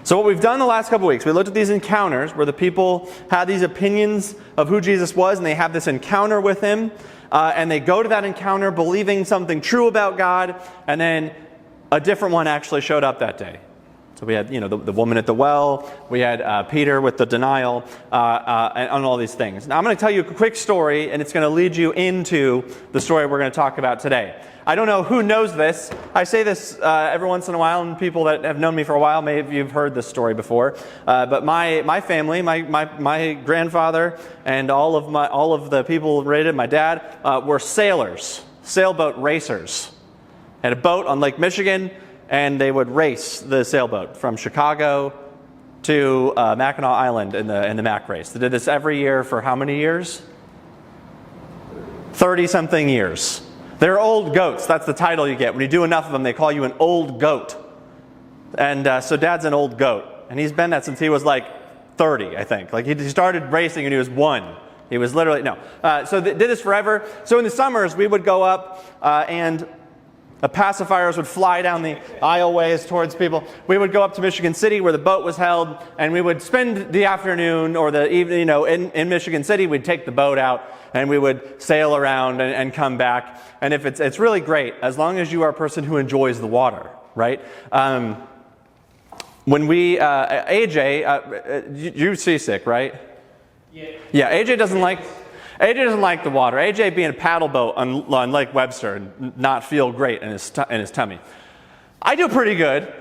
So what we've done the last couple weeks, we looked at these encounters where the people had these opinions of who Jesus was, and they have this encounter with him, and they go to that encounter believing something true about God, and then a different one actually showed up that day. So we had, the woman at the well, we had Peter with the denial, and all these things. Now I'm going to tell you a quick story, and it's going to lead you into the story we're going to talk about today. I don't know who knows this. I say this every once in a while, and people that have known me for a while, maybe you've heard this story before. But my family, my grandfather, and all of the people related, my dad, were sailors, sailboat racers. Had a boat on Lake Michigan, and they would race the sailboat from Chicago to Mackinac Island in the Mac race. They did this every year for how many years? 30-something years. They're old goats. That's the title you get. When you do enough of them, they call you an old goat. And so Dad's an old goat. And he's been that since he was like 30, I think. Like he started racing when he was 1. He was literally, no. So they did this forever. So in the summers, we would go up and pacifiers would fly down the aisleways towards people. We would go up to Michigan City where the boat was held, and we would spend the afternoon or the evening, in Michigan City. We'd take the boat out, and we would sail around and come back. And if it's really great, as long as you are a person who enjoys the water, right? When we, AJ, you're seasick, right? Yeah, AJ doesn't like the water. AJ being a paddle boat on Lake Webster and not feel great in his tummy. I do pretty good.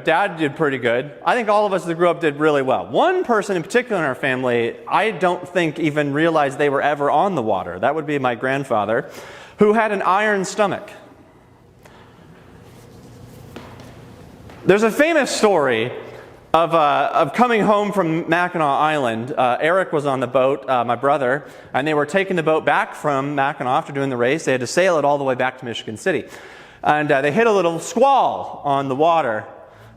Dad did pretty good. I think all of us that grew up did really well. One person in particular in our family, I don't think even realized they were ever on the water. That would be my grandfather, who had an iron stomach. There's a famous story of coming home from Mackinac Island. Eric was on the boat, my brother, and they were taking the boat back from Mackinac after doing the race. They had to sail it all the way back to Michigan City. And they hit a little squall on the water,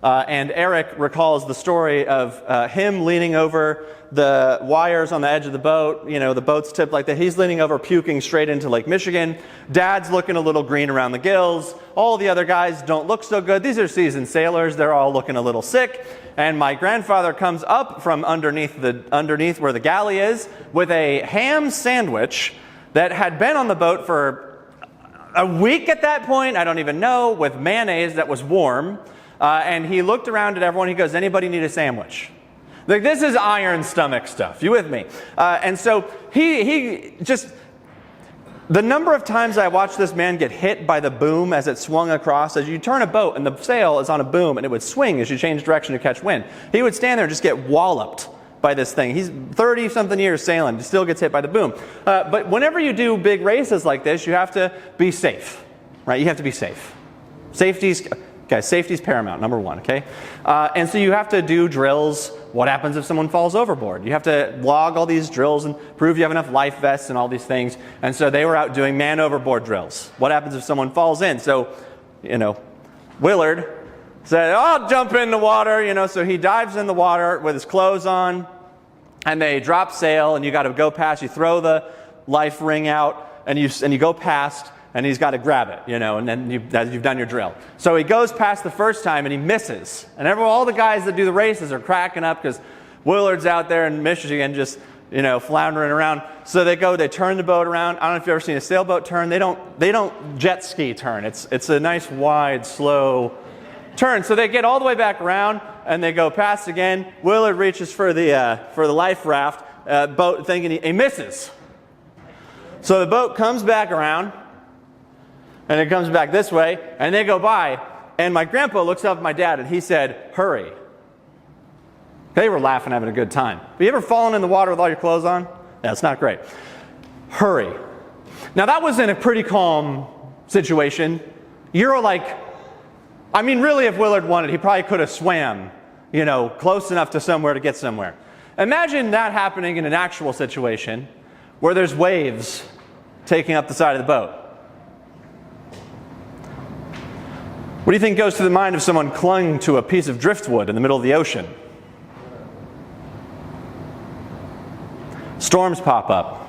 and Eric recalls the story of him leaning over the wires on the edge of the boat. The boat's tipped like that. He's leaning over, puking straight into Lake Michigan. Dad's looking a little green around the gills. All the other guys don't look so good. These are seasoned sailors. They're all looking a little sick. And my grandfather comes up from underneath where the galley is with a ham sandwich that had been on the boat for a week at that point, I don't even know, with mayonnaise that was warm. And he looked around at everyone. He goes, "Anybody need a sandwich?" Like, this is iron stomach stuff. You with me? And so he just, the number of times I watched this man get hit by the boom as it swung across, as you turn a boat and the sail is on a boom and it would swing as you change direction to catch wind. He would stand there and just get walloped by this thing. He's 30-something years sailing. He still gets hit by the boom. But whenever you do big races like this, you have to be safe, right? You have to be safe. Safety's paramount, number one, okay? And so you have to do drills. What happens if someone falls overboard? You have to log all these drills and prove you have enough life vests and all these things. And so they were out doing man overboard drills. What happens if someone falls in? So, Willard said, "I'll jump in the water," so he dives in the water with his clothes on, and they drop sail, and you got to go past. You throw the life ring out, and you go past, and he's got to grab it, and then you've done your drill. So he goes past the first time, and he misses. And all the guys that do the races are cracking up because Willard's out there in Michigan just, floundering around. So they turn the boat around. I don't know if you've ever seen a sailboat turn. They don't jet ski turn. It's a nice, wide, slow turn. So they get all the way back around, and they go past again. Willard reaches for the life raft boat, thinking he misses. So the boat comes back around, and it comes back this way, and they go by, and my grandpa looks up at my dad, and he said, "Hurry." They were laughing, having a good time. Have you ever fallen in the water with all your clothes on? Yeah, it's not great. Hurry. Now, that was in a pretty calm situation. You're like, really, if Willard wanted, he probably could have swam, close enough to somewhere to get somewhere. Imagine that happening in an actual situation where there's waves taking up the side of the boat. What do you think goes through the mind if someone clung to a piece of driftwood in the middle of the ocean? Storms pop up.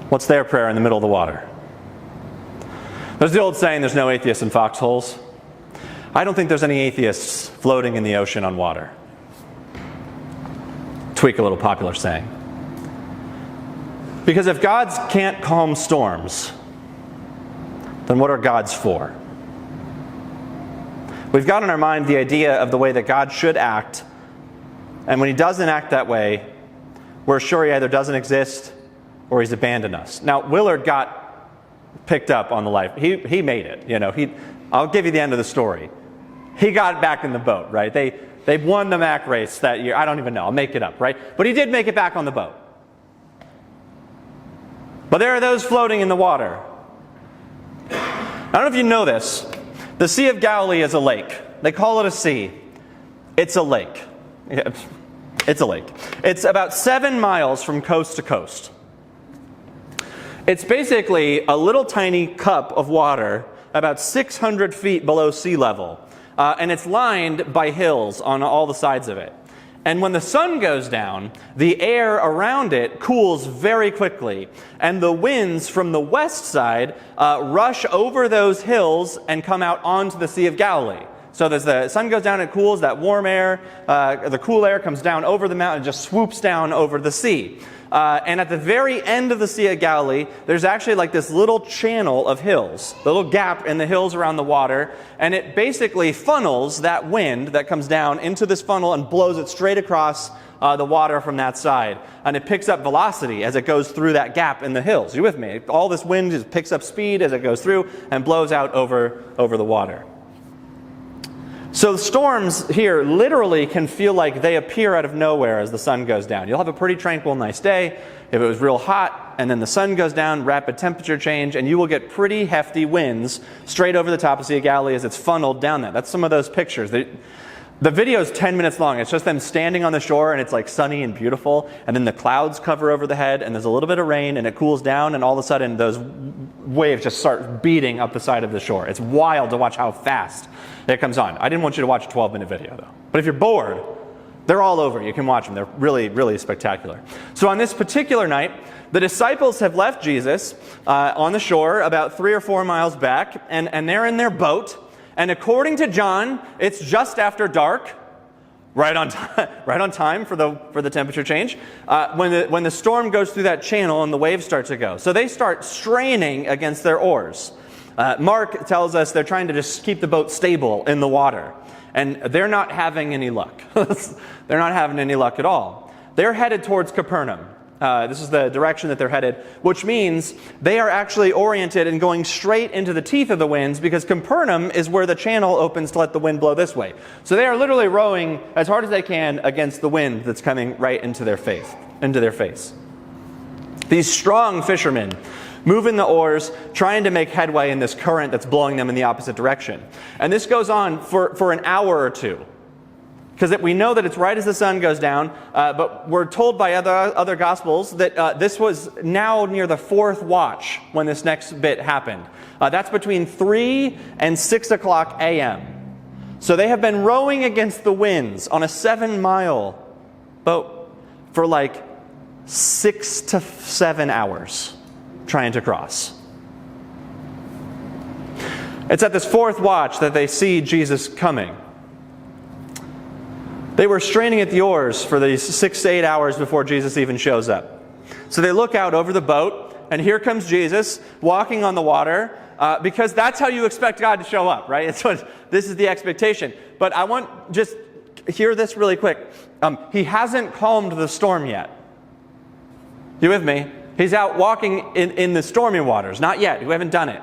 What's their prayer in the middle of the water? There's the old saying, there's no atheists in foxholes. I don't think there's any atheists floating in the ocean on water. Tweak a little popular saying. Because if gods can't calm storms, then what are gods for? We've got in our mind the idea of the way that God should act, and when he doesn't act that way, we're sure he either doesn't exist or he's abandoned us. Now, Willard got picked up on the life. He made it. I'll give you the end of the story. He got back in the boat, right? They won the Mac race that year. I don't even know. I'll make it up, right? But he did make it back on the boat. But there are those floating in the water. I don't know if you know this. The Sea of Galilee is a lake. They call it a sea. It's a lake. It's a lake. It's about 7 miles from coast to coast. It's basically a little tiny cup of water about 600 feet below sea level. And it's lined by hills on all the sides of it. And when the sun goes down, the air around it cools very quickly. And the winds from the west side rush over those hills and come out onto the Sea of Galilee. So as the sun goes down, it cools, that warm air, the cool air comes down over the mountain and just swoops down over the sea. And at the very end of the Sea of Galilee, there's actually like this little channel of hills, the little gap in the hills around the water, and it basically funnels that wind that comes down into this funnel and blows it straight across the water from that side. And it picks up velocity as it goes through that gap in the hills. You with me? All this wind just picks up speed as it goes through and blows out over the water. So the storms here literally can feel like they appear out of nowhere as the sun goes down. You'll have a pretty tranquil, nice day. If it was real hot and then the sun goes down, rapid temperature change, and you will get pretty hefty winds straight over the top of Sea of Galilee as it's funneled down there. That's some of those pictures. The video is 10 minutes long. It's just them standing on the shore and it's like sunny and beautiful, and then the clouds cover over the head and there's a little bit of rain and it cools down, and all of a sudden those waves just start beating up the side of the shore. It's wild to watch how fast it comes on. I didn't want you to watch a 12-minute video though. But if you're bored, they're all over. You can watch them. They're really, really spectacular. So on this particular night, the disciples have left Jesus on the shore about 3 or 4 miles back, and they're in their boat. And according to John, it's just after dark, right on time for the temperature change, when the storm goes through that channel and the waves start to go. So they start straining against their oars. Mark tells us they're trying to just keep the boat stable in the water. And they're not having any luck. They're not having any luck at all. They're headed towards Capernaum. This is the direction that they're headed, which means they are actually oriented and going straight into the teeth of the winds, because Capernaum is where the channel opens to let the wind blow this way. So they are literally rowing as hard as they can against the wind that's coming right into their face. These strong fishermen moving the oars, trying to make headway in this current that's blowing them in the opposite direction. And this goes on for an hour or two. Because we know that it's right as the sun goes down, but we're told by other Gospels that this was now near the 4th watch when this next bit happened. That's between 3 and 6 o'clock a.m. So they have been rowing against the winds on a 7-mile boat for like 6 to 7 hours trying to cross. It's at this 4th watch that they see Jesus coming. They were straining at the oars for these 6 to 8 hours before Jesus even shows up. So they look out over the boat, and here comes Jesus walking on the water, because that's how you expect God to show up, right? This is the expectation. But I want just hear this really quick. He hasn't calmed the storm yet. You with me? He's out walking in the stormy waters. Not yet. We haven't done it.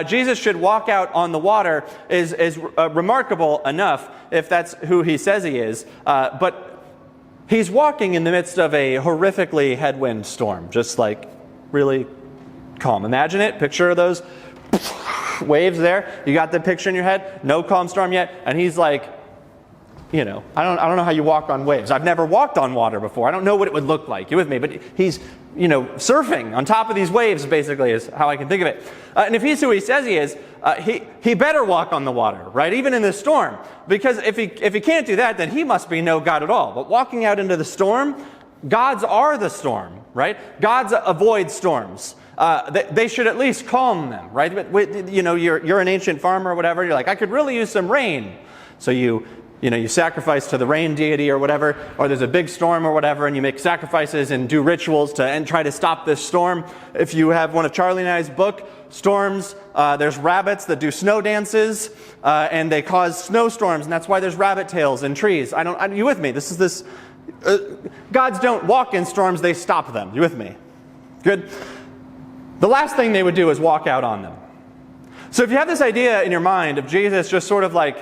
Jesus should walk out on the water is remarkable enough if that's who he says he is. But he's walking in the midst of a horrifically headwind storm. Just like really calm. Imagine it. Picture those waves there. You got the picture in your head. No calm storm yet. And he's like, I don't know how you walk on waves. I've never walked on water before. I don't know what it would look like. You with me? But he's, surfing on top of these waves, basically, is how I can think of it. And if he's who he says he is, he better walk on the water, right? Even in this storm. Because if he can't do that, then he must be no God at all. But walking out into the storm, gods are the storm, right? Gods avoid storms. they should at least calm them, right? But, you're an ancient farmer or whatever. You're like, I could really use some rain. So you sacrifice to the rain deity or whatever, or there's a big storm or whatever, and you make sacrifices and do rituals and try to stop this storm. If you have one of Charlie and I's book, Storms, there's rabbits that do snow dances, and they cause snowstorms, and that's why there's rabbit tails in trees. Are you with me? Gods don't walk in storms, they stop them. You with me? Good. The last thing they would do is walk out on them. So if you have this idea in your mind of Jesus just sort of like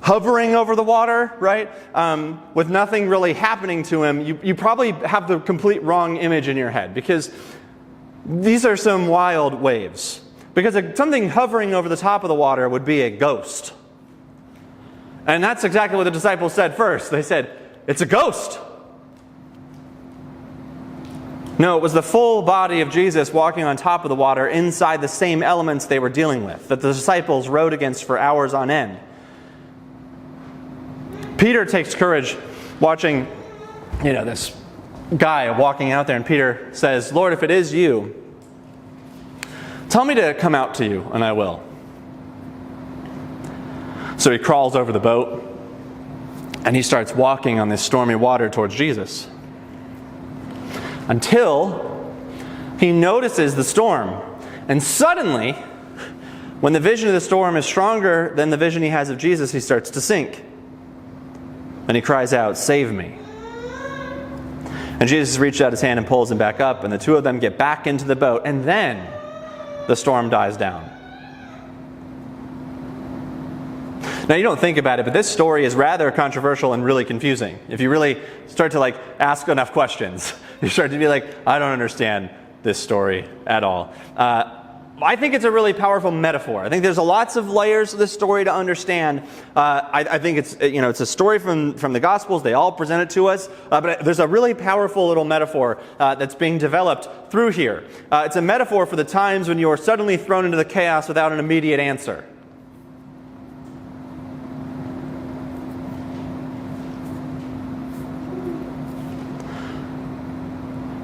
hovering over the water, right, with nothing really happening to him, you probably have the complete wrong image in your head, because these are some wild waves. Because something hovering over the top of the water would be a ghost. And that's exactly what the disciples said first. They said, it's a ghost. No, it was the full body of Jesus walking on top of the water inside the same elements they were dealing with, that the disciples rowed against for hours on end. Peter takes courage watching, this guy walking out there, and Peter says, Lord, if it is you, tell me to come out to you, and I will. So he crawls over the boat, and he starts walking on this stormy water towards Jesus, until he notices the storm. And suddenly, when the vision of the storm is stronger than the vision he has of Jesus, he starts to sink. And he cries out, save me. And Jesus reaches out his hand and pulls him back up, and the two of them get back into the boat, and then the storm dies down. Now, you don't think about it, but this story is rather controversial and really confusing. If you really start to ask enough questions, you start to be like, I don't understand this story at all. I think it's a really powerful metaphor. I think there's lots of layers to this story to understand. I think it's a story from the Gospels. They all present it to us. But there's a really powerful little metaphor that's being developed through here. It's a metaphor for the times when you are suddenly thrown into the chaos without an immediate answer.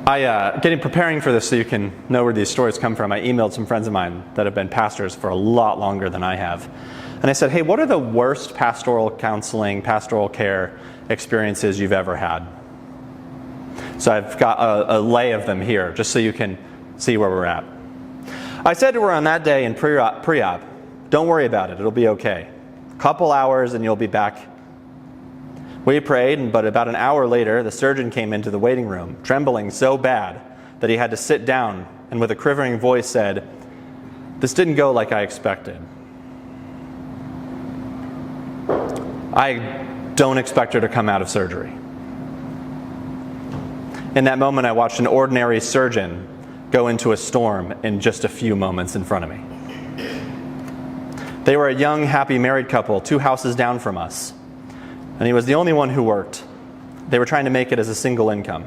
Preparing for this so you can know where these stories come from, I emailed some friends of mine that have been pastors for a lot longer than I have. And I said, hey, what are the worst pastoral counseling, pastoral care experiences you've ever had? So I've got a lay of them here, just so you can see where we're at. I said to her on that day in pre-op, don't worry about it, it'll be okay. A couple hours and you'll be back. We prayed, but about an hour later, the surgeon came into the waiting room, trembling so bad that he had to sit down, and with a quivering voice said, this didn't go like I expected. I don't expect her to come out of surgery. In that moment, I watched an ordinary surgeon go into a storm in just a few moments in front of me. They were a young, happy married couple, 2 houses down from us. And he was the only one who worked. They were trying to make it as a single income.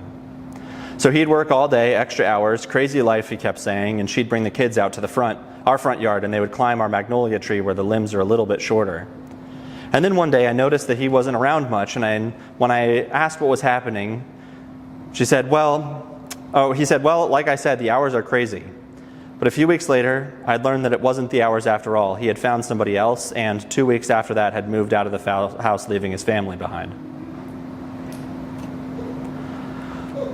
So he'd work all day, extra hours, crazy life, he kept saying, and she'd bring the kids out to our front yard, and they would climb our magnolia tree where the limbs are a little bit shorter. And then one day I noticed that he wasn't around much, and when I asked what was happening, he said, well, like I said, the hours are crazy. But a few weeks later, I'd learned that it wasn't the hours after all. He had found somebody else, and 2 weeks after that had moved out of the house, leaving his family behind.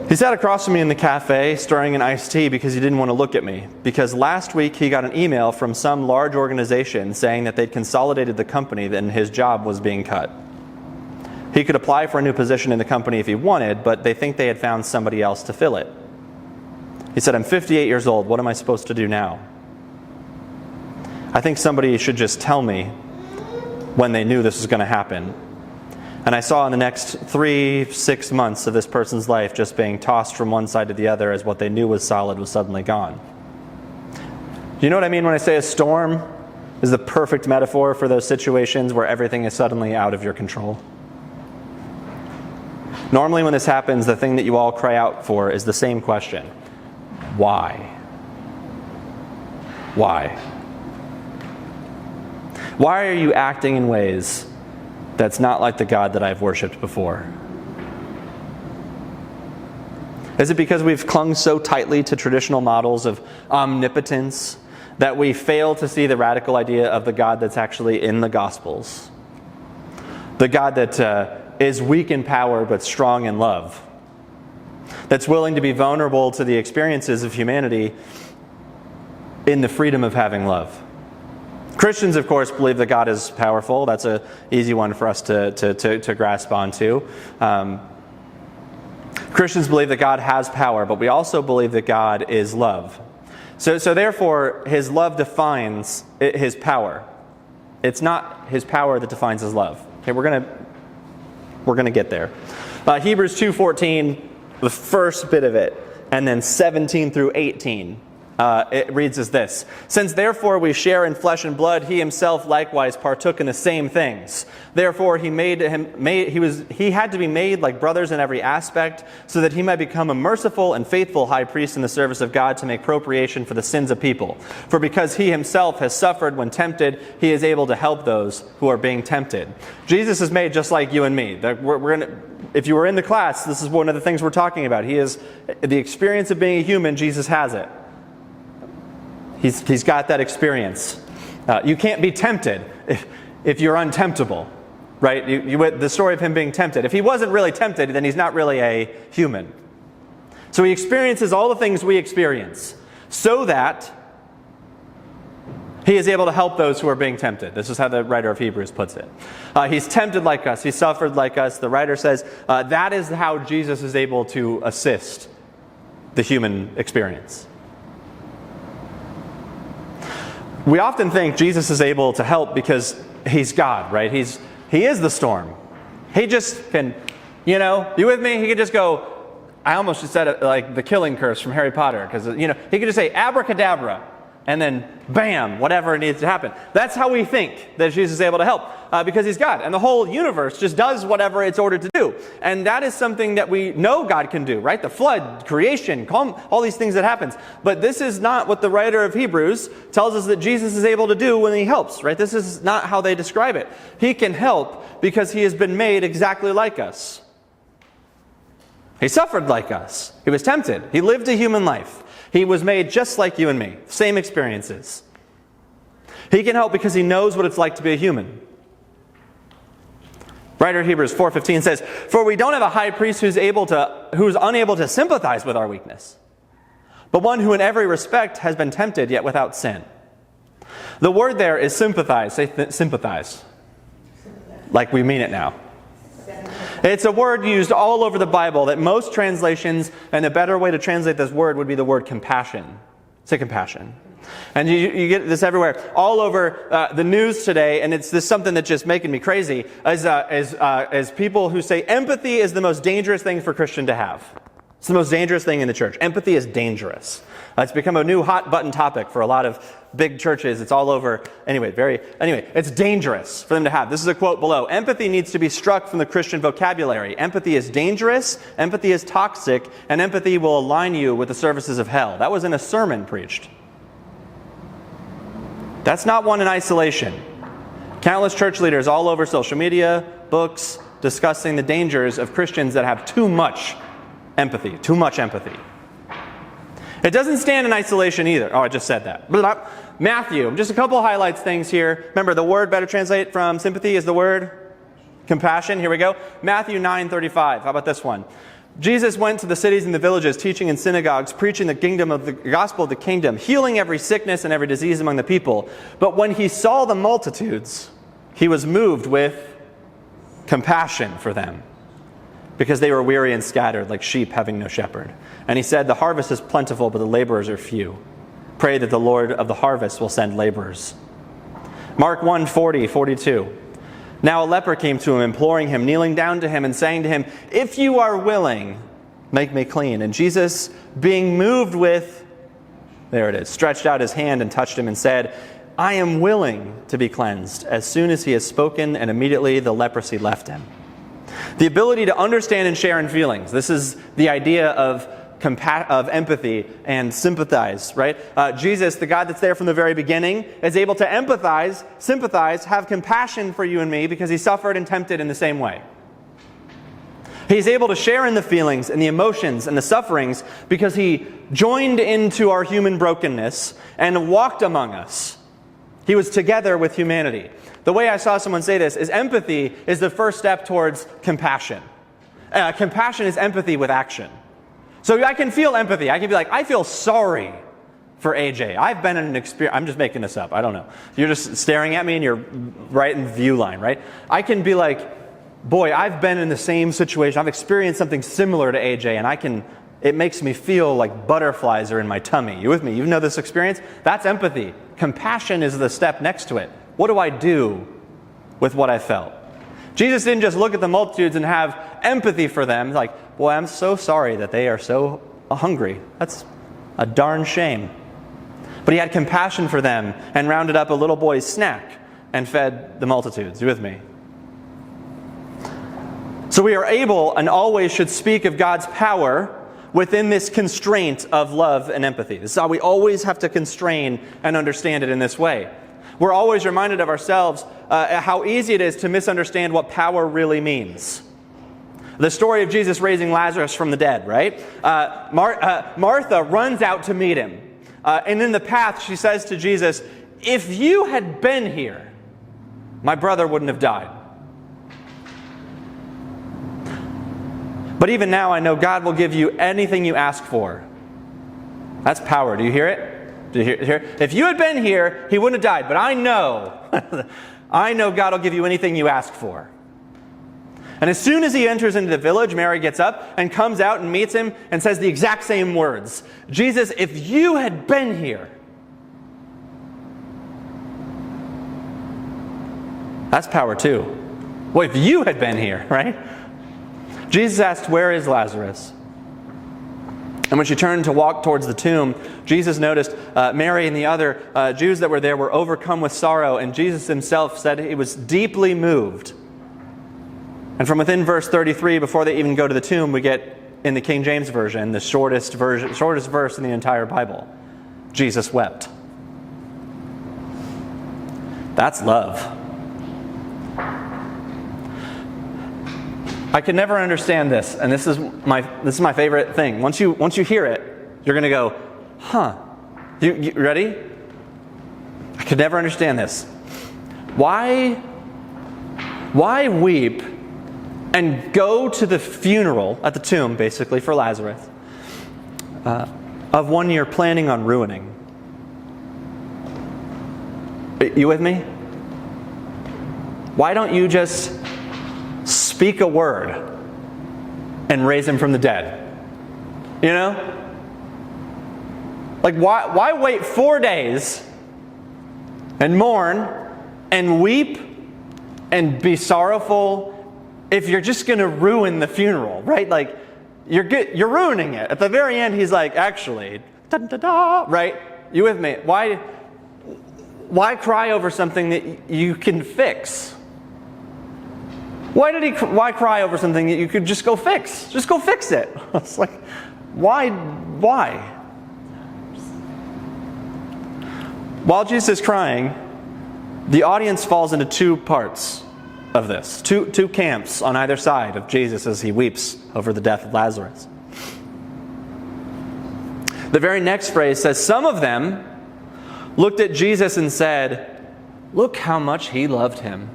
He sat across from me in the cafe, stirring an iced tea because he didn't want to look at me. Because last week he got an email from some large organization saying that they'd consolidated the company and his job was being cut. He could apply for a new position in the company if he wanted, but they think they had found somebody else to fill it. He said, I'm 58 years old. What am I supposed to do now? I think somebody should just tell me when they knew this was going to happen. And I saw in the next 3-6 months of this person's life just being tossed from one side to the other as what they knew was solid was suddenly gone. Do you know what I mean when I say a storm is the perfect metaphor for those situations where everything is suddenly out of your control? Normally when this happens, the thing that you all cry out for is the same question. Why? Why? Why are you acting in ways that's not like the God that I've worshipped before? Is it because we've clung so tightly to traditional models of omnipotence that we fail to see the radical idea of the God that's actually in the Gospels? The God that is weak in power but strong in love. That's willing to be vulnerable to the experiences of humanity in the freedom of having love. Christians, of course, believe that God is powerful. That's an easy one for us to grasp onto. Christians believe that God has power, but we also believe that God is love. So therefore, his love defines his power. It's not his power that defines his love. Okay, we're gonna get there. Hebrews 2:14, the first bit of it, and then 17 through 18. It reads as this: "Since therefore we share in flesh and blood, he himself likewise partook in the same things. Therefore he had to be made like brothers in every aspect, so that he might become a merciful and faithful high priest in the service of God to make propitiation for the sins of people. For because he himself has suffered when tempted, he is able to help those who are being tempted." Jesus is made just like you and me. If you were in the class, this is one of the things we're talking about. He is the experience of being a human. Jesus has it. He's got that experience. You can't be tempted if you're untemptable, right? The story of him being tempted. If he wasn't really tempted, then he's not really a human. So he experiences all the things we experience so that he is able to help those who are being tempted. This is how the writer of Hebrews puts it. He's tempted like us. He suffered like us. The writer says that is how Jesus is able to assist the human experience. We often think Jesus is able to help because he's God, right? He is the storm. He just can, you with me? He could just go, I almost just said it like the killing curse from Harry Potter, because, he could just say abracadabra, and then bam, whatever needs to happen. That's how we think that Jesus is able to help, because he's God. And the whole universe just does whatever it's ordered to do. And that is something that we know God can do, right? The flood, creation, all these things that happens. But this is not what the writer of Hebrews tells us that Jesus is able to do when he helps, right? This is not how they describe it. He can help because he has been made exactly like us. He suffered like us. He was tempted. He lived a human life. He was made just like you and me. Same experiences. He can help because he knows what it's like to be a human. Writer of Hebrews 4:15 says, "For we don't have a high priest who's unable to sympathize with our weakness, but one who in every respect has been tempted, yet without sin." The word there is sympathize. Say sympathize. Like we mean it now. It's a word used all over the Bible that most translations, and a better way to translate this word would be the word compassion. Say compassion. And you get this everywhere, all over the news today, and it's this something that's just making me crazy, as people who say empathy is the most dangerous thing for a Christian to have. It's the most dangerous thing in the church. Empathy is dangerous. It's become a new hot button topic for a lot of big churches. It's all over. Anyway, it's dangerous for them to have. This is a quote below. "Empathy needs to be struck from the Christian vocabulary. Empathy is dangerous, empathy is toxic, and empathy will align you with the services of hell." That was in a sermon preached. That's not one in isolation. Countless church leaders all over social media, books, discussing the dangers of Christians that have too much empathy. It doesn't stand in isolation either. Oh, I just said that. Matthew, just a couple highlights things here. Remember, the word better translate from sympathy is the word compassion. Here we go. Matthew 9:35. How about this one? "Jesus went to the cities and the villages, teaching in synagogues, preaching the gospel of the kingdom, healing every sickness and every disease among the people. But when he saw the multitudes, he was moved with compassion for them, because they were weary and scattered like sheep having no shepherd. And he said, the harvest is plentiful, but the laborers are few. Pray that the Lord of the harvest will send laborers." Mark 1:42. "Now a leper came to him, imploring him, kneeling down to him and saying to him, 'If you are willing, make me clean.' And Jesus, being moved with," there it is, "stretched out his hand and touched him and said, 'I am willing to be cleansed.' As soon as he had spoken, and immediately the leprosy left him." The ability to understand and share in feelings. This is the idea of empathy and sympathize, right? Jesus, the God that's there from the very beginning, is able to empathize, sympathize, have compassion for you and me because he suffered and tempted in the same way. He's able to share in the feelings and the emotions and the sufferings because he joined into our human brokenness and walked among us. He was together with humanity. The way I saw someone say this is empathy is the first step towards compassion. Compassion is empathy with action. So I can feel empathy. I can be like, I feel sorry for AJ. I've been in an experience. I'm just making this up. I don't know. You're just staring at me and you're right in view line, right? I can be like, boy, I've been in the same situation. I've experienced something similar to AJ, and it makes me feel like butterflies are in my tummy. You with me? You know this experience? That's empathy. Compassion is the step next to it. What do I do with what I felt? Jesus didn't just look at the multitudes and have empathy for them. Like, boy, I'm so sorry that they are so hungry. That's a darn shame. But he had compassion for them and rounded up a little boy's snack and fed the multitudes. You with me? So we are able and always should speak of God's power within this constraint of love and empathy. This is how we always have to constrain and understand it in this way. We're always reminded of ourselves how easy it is to misunderstand what power really means. The story of Jesus raising Lazarus from the dead, right? Martha runs out to meet him. And in the path, she says to Jesus, if you had been here, my brother wouldn't have died. But even now, I know God will give you anything you ask for. That's power. Do you hear it? Do you hear it? If you had been here, he wouldn't have died. But I know, I know God will give you anything you ask for. And as soon as he enters into the village, Mary gets up and comes out and meets him and says the exact same words. Jesus, if you had been here. That's power too. Well, if you had been here, right? Jesus asked, where is Lazarus? And when she turned to walk towards the tomb, Jesus noticed Mary and the other Jews that were there were overcome with sorrow, and Jesus himself said he was deeply moved. And from within verse 33, before they even go to the tomb, we get, in the King James Version, the shortest verse in the entire Bible. Jesus wept. That's love. I could never understand this, and this is my favorite thing. Once you hear it, you're going to go, huh? You ready? I could never understand this. Why weep and go to the funeral at the tomb, basically for Lazarus, of one you're planning on ruining? You with me? Why don't you just speak a word and raise him from the dead? You know? Like, why wait 4 days and mourn and weep and be sorrowful if you're just going to ruin the funeral, right? Like, you're ruining it. At the very end, he's like, actually, da-da-da, right? You with me? Why cry over something that you can fix? Why cry over something that you could just go fix? Just go fix it. It's like, why? While Jesus is crying, the audience falls into two parts of this. Two camps on either side of Jesus as he weeps over the death of Lazarus. The very next phrase says, some of them looked at Jesus and said, look how much he loved him.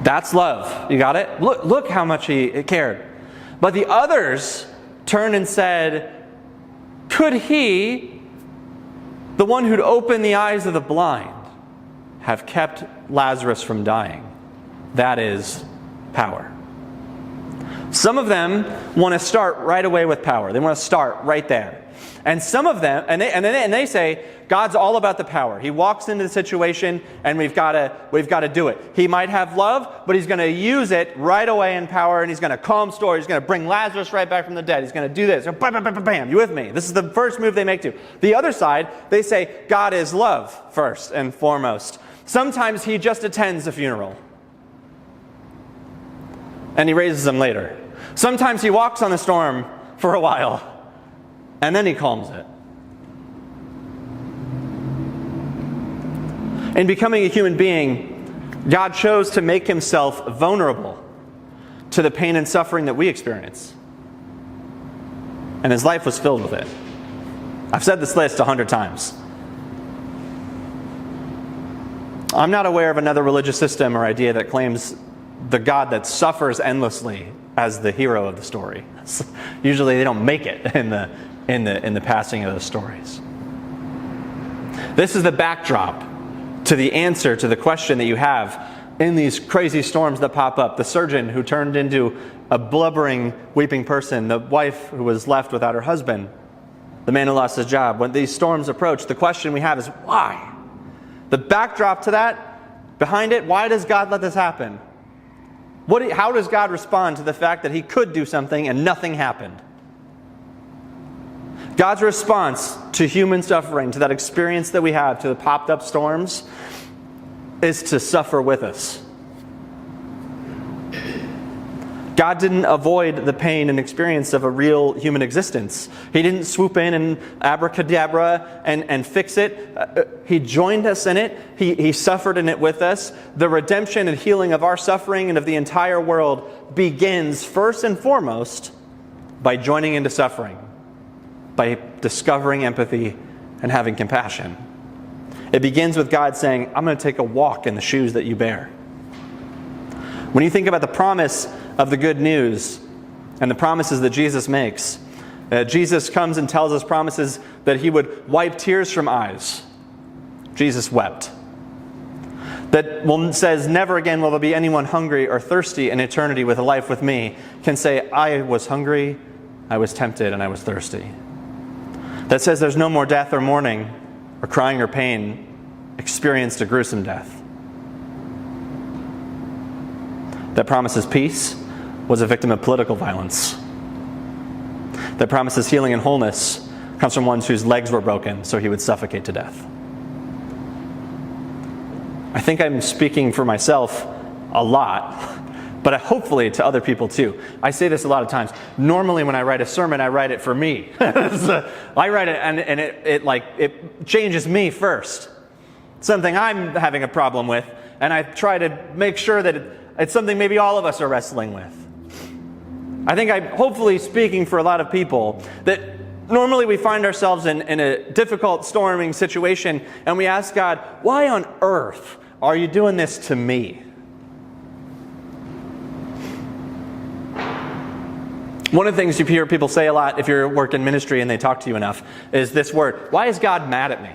That's love. You got it? Look how much he cared. But the others turned and said, could he, the one who'd opened the eyes of the blind, have kept Lazarus from dying? That is power. Some of them want to start right away with power. They want to start right there. And some of them, and they say, God's all about the power. He walks into the situation, and we've got to do it. He might have love, but he's going to use it right away in power, and he's going to calm storms. He's going to bring Lazarus right back from the dead. He's going to do this. Bam, bam, bam, bam. You with me? This is the first move they make too. The other side, they say God is love first and foremost. Sometimes he just attends a funeral, and he raises them later. Sometimes he walks on the storm for a while, and then he calms it. In becoming a human being, God chose to make himself vulnerable to the pain and suffering that we experience. And his life was filled with it. I've said this list 100 times. I'm not aware of another religious system or idea that claims the God that suffers endlessly as the hero of the story. Usually they don't make it in the passing of those stories. This is the backdrop to the answer to the question that you have in these crazy storms that pop up. The surgeon who turned into a blubbering, weeping person, the wife who was left without her husband, the man who lost his job. When these storms approach, the question we have is why? The backdrop to that, behind it, why does God let this happen? How does God respond to the fact that he could do something and nothing happened? God's response to human suffering, to that experience that we have, to the popped up storms, is to suffer with us. God didn't avoid the pain and experience of a real human existence. He didn't swoop in and abracadabra and fix it. He joined us in it. He suffered in it with us. The redemption and healing of our suffering and of the entire world begins first and foremost by joining into suffering, by discovering empathy and having compassion. It begins with God saying, I'm going to take a walk in the shoes that you bear. When you think about the promise of the good news and the promises that Jesus makes, Jesus comes and tells us promises that he would wipe tears from eyes. Jesus wept. That says, never again will there be anyone hungry or thirsty in eternity with a life with me, can say, I was hungry, I was tempted, and I was thirsty. That says there's no more death or mourning or crying or pain, experienced a gruesome death. That promises peace, was a victim of political violence. That promises healing and wholeness comes from ones whose legs were broken so he would suffocate to death. I think I'm speaking for myself a lot, but hopefully to other people too. I say this a lot of times. Normally when I write a sermon, I write it for me. I write it and it changes me first. Something I'm having a problem with, and I try to make sure that it's something maybe all of us are wrestling with. I think I'm hopefully speaking for a lot of people that normally we find ourselves in a difficult, storming situation, and we ask God, why on earth are you doing this to me? One of the things you hear people say a lot if you work in ministry and they talk to you enough is this word, why is God mad at me?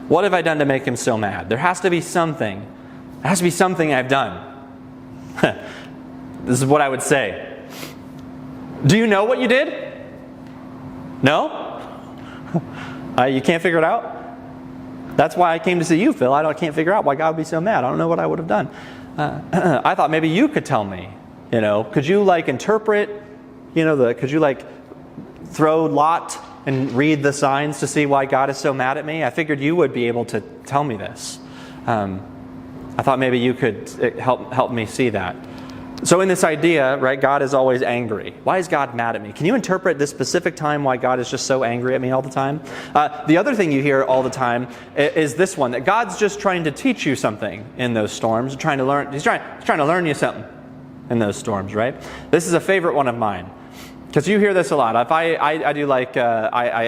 What have I done to make him so mad? There has to be something. There has to be something I've done. This is what I would say. Do you know what you did? No? You can't figure it out? That's why I came to see you, Phil. I can't figure out why God would be so mad. I don't know what I would have done. I thought maybe you could tell me. Could you interpret? Could you throw lot and read the signs to see why God is so mad at me? I figured you would be able to tell me this. I thought maybe you could help me see that. So in this idea, right, God is always angry. Why is God mad at me? Can you interpret this specific time why God is just so angry at me all the time? The other thing you hear all the time is this one, that God's just trying to teach you something in those storms. He's trying to learn you something in those storms, right? This is a favorite one of mine. Because you hear this a lot. If I do I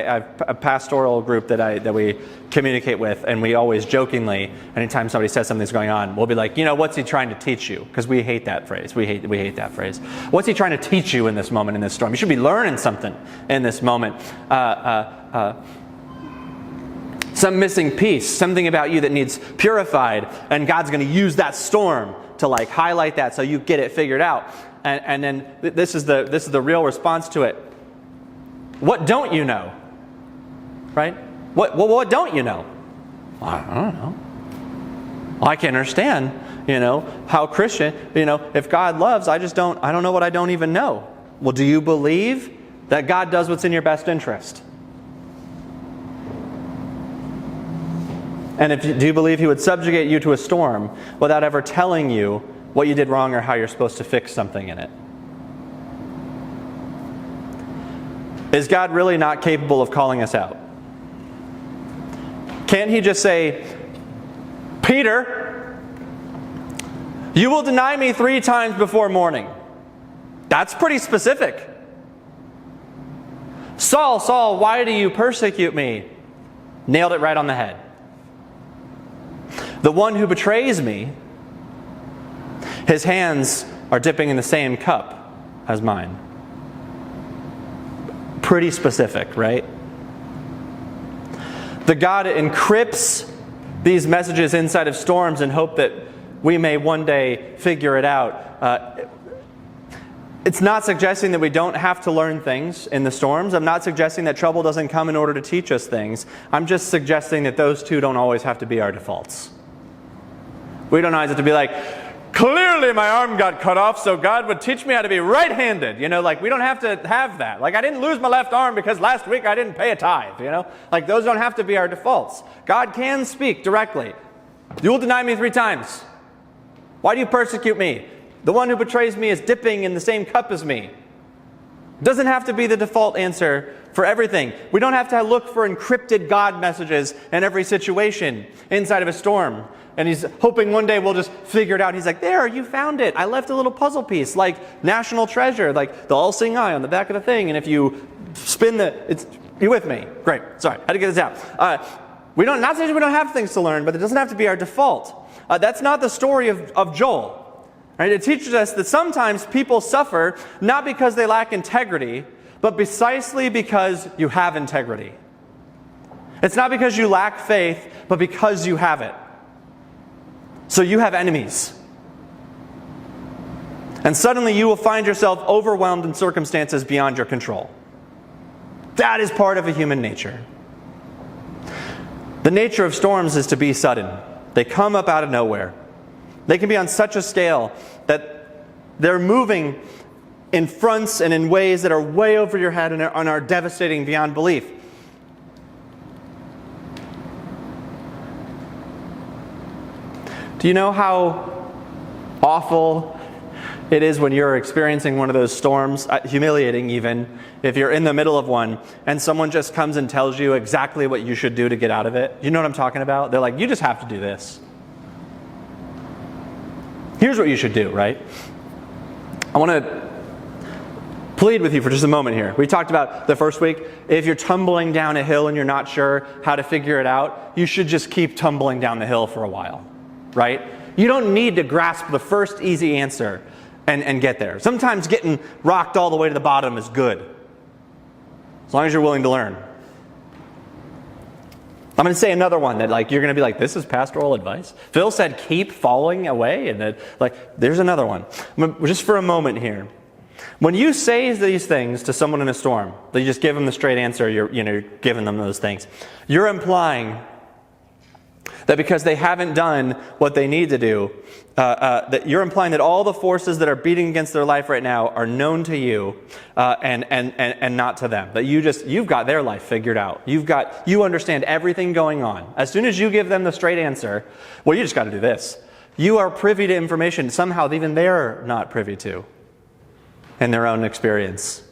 have a pastoral group that we communicate with, and we always jokingly, anytime somebody says something's going on, we'll be like, what's he trying to teach you? Because we hate that phrase. We hate that phrase. What's he trying to teach you in this moment, in this storm? You should be learning something in this moment. Some missing piece, something about you that needs purified, and God's going to use that storm to highlight that so you get it figured out. And then this is the real response to it. What don't you know? Right? What don't you know? I don't know. Well, I can't understand, how Christian, if God loves, I don't know what I don't even know. Well, do you believe that God does what's in your best interest? And do you believe he would subjugate you to a storm without ever telling you what you did wrong or how you're supposed to fix something in it? Is God really not capable of calling us out? Can't he just say, Peter, You will deny me 3 times before morning. That's pretty specific. Saul, Saul, why do you persecute me? Nailed it right on the head. The one who betrays me, his hands are dipping in the same cup as mine. Pretty specific, right? The God encrypts these messages inside of storms in hope that we may one day figure it out. It's not suggesting that we don't have to learn things in the storms. I'm not suggesting that trouble doesn't come in order to teach us things. I'm just suggesting that those two don't always have to be our defaults. We don't always have to be like, clearly my arm got cut off, so God would teach me how to be right-handed. We don't have to have that. I didn't lose my left arm because last week I didn't pay a tithe, those don't have to be our defaults. God can speak directly. You will deny me 3 times. Why do you persecute me? The one who betrays me is dipping in the same cup as me. It doesn't have to be the default answer for everything. We don't have to look for encrypted God messages in every situation inside of a storm. And he's hoping one day we'll just figure it out. He's like, there, you found it. I left a little puzzle piece, like national treasure, like the all-seeing eye on the back of the thing. And if you spin you with me? Great. Sorry, had to get this out. Not saying we don't have things to learn, but it doesn't have to be our default. That's not the story of Joel. Right? It teaches us that sometimes people suffer not because they lack integrity, but precisely because you have integrity. It's not because you lack faith, but because you have it. So you have enemies. And suddenly you will find yourself overwhelmed in circumstances beyond your control. That is part of a human nature. The nature of storms is to be sudden. They come up out of nowhere. They can be on such a scale that they're moving in fronts and in ways that are way over your head and are devastating beyond belief. Do you know how awful it is when you're experiencing one of those storms, humiliating even, if you're in the middle of one and someone just comes and tells you exactly what you should do to get out of it? You know what I'm talking about? They're like, you just have to do this. Here's what you should do, right? I want to plead with you for just a moment here. We talked about the first week, if you're tumbling down a hill and you're not sure how to figure it out, you should just keep tumbling down the hill for a while, right? You don't need to grasp the first easy answer and get there. Sometimes getting rocked all the way to the bottom is good, as long as you're willing to learn. I'm going to say another one that you're going to be like, this is pastoral advice. Phil said keep falling away, and there's another one. Just for a moment here. When you say these things to someone in a storm, that you just give them the straight answer, you're giving them those things. You're implying that because they haven't done what they need to do, that you're implying that all the forces that are beating against their life right now are known to you and not to them. That you've got their life figured out. You understand everything going on. As soon as you give them the straight answer, well, you just got to do this. You are privy to information somehow that even they're not privy to in their own experience.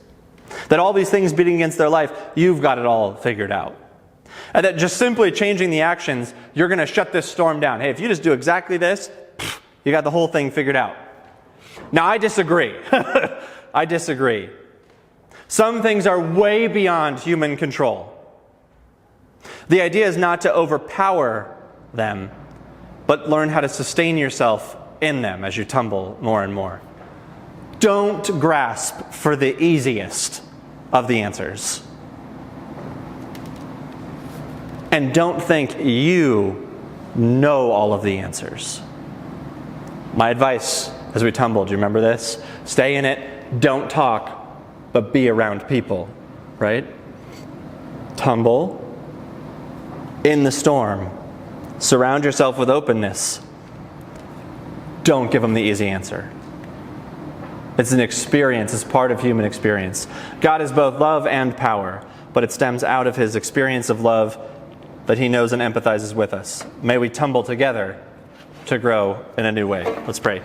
That all these things beating against their life, you've got it all figured out. And that just simply changing the actions, you're going to shut this storm down. Hey, if you just do exactly this, you got the whole thing figured out. Now, I disagree. I disagree. Some things are way beyond human control. The idea is not to overpower them, but learn how to sustain yourself in them as you tumble more and more. Don't grasp for the easiest of the answers. And don't think you know all of the answers. My advice as we tumble, do you remember this? Stay in it, don't talk, but be around people, right? Tumble in the storm. Surround yourself with openness. Don't give them the easy answer. It's an experience, it's part of human experience. God is both love and power, but it stems out of his experience of love that he knows and empathizes with us. May we tumble together to grow in a new way. Let's pray.